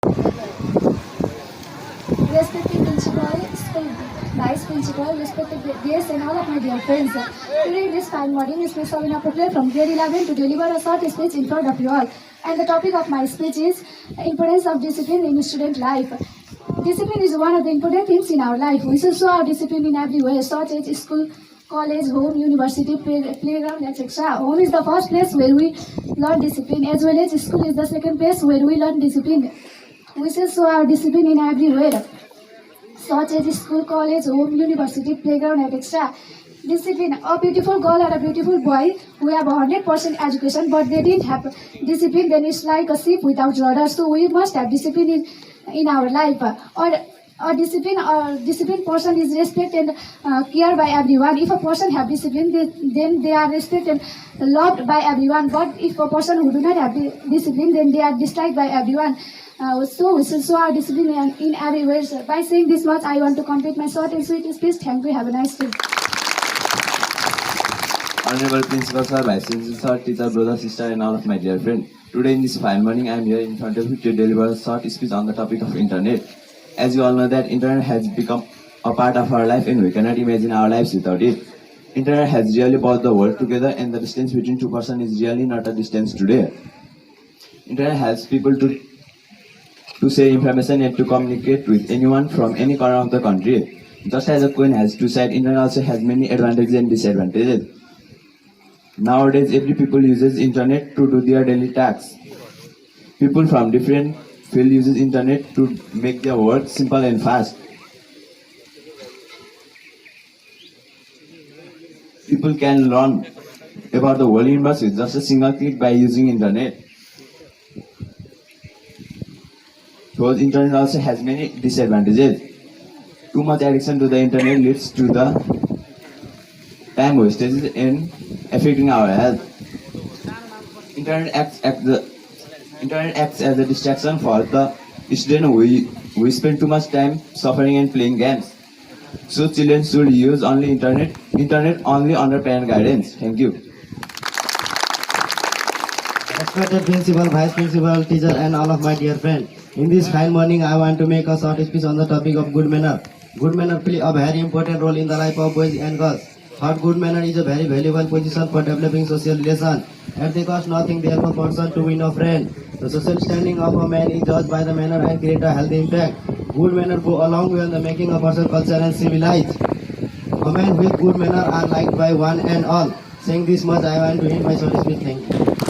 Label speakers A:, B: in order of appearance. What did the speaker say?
A: Respected principal, school vice principal, respected guests and all of my dear friends. Today this fine morning is Ms. Sabina Pokhrel from grade 11 to deliver a short speech in front of you all. And the topic of my speech is importance of discipline in student life. Discipline is one of the important things in our life. We should show our discipline in every way, such as school, college, home, university, playground, etc. Home is the first place where we learn discipline, as well as school is the second place where we learn discipline. We should show our discipline in every way, such as school, college, home, university, playground, etc. Discipline. A beautiful girl or a beautiful boy who have 100% education but they didn't have discipline, then it's like a ship without rudder. So we must have discipline in our life. Or a disciplined person is respected and cared by everyone. If a person have discipline, then they are respected and loved by everyone. But if a person who do not have discipline, then they are disliked by everyone. So we should show our discipline in every way. By saying this much, I want to complete my short and sweet speech. Thank you. Have a nice day.
B: Honorable Principal Sir, Vice Principal Sir, teacher, brother, sister, and all of my dear friends. Today in this fine morning, I am here in front of you to deliver a short speech on the topic of internet. As you all know that internet has become a part of our life and we cannot imagine our lives without it. Internet has really brought the world together and the distance between two persons is really not a distance today. Internet helps people to share information and to communicate with anyone from any corner of the country. Just as a coin has two sides, internet also has many advantages and disadvantages. Nowadays, every people uses internet to do their daily tasks. People from different fields uses internet to make their work simple and fast. People can learn about the world universe with just a single click by using internet. Because internet also has many disadvantages. Too much addiction to the internet leads to the time wastage and affecting our health. Internet acts as a distraction for the student. We spend too much time suffering and playing games. So children should use only internet only under parent guidance. Thank you.
C: Respected principal, vice principal, teacher, and all of my dear friends. In this fine morning, I want to make a short speech on the topic of good manner. Good manner play a very important role in the life of boys and girls. But good manner is a very valuable position for developing social relations. At the cost nothing there for person to win a friend. The social standing of a man is judged by the manner and create a healthy impact. Good manner go a long way in the making a person cultured and civilized. A man with good manner are liked by one and all. Saying this much, I want to end my short speech. Thank you.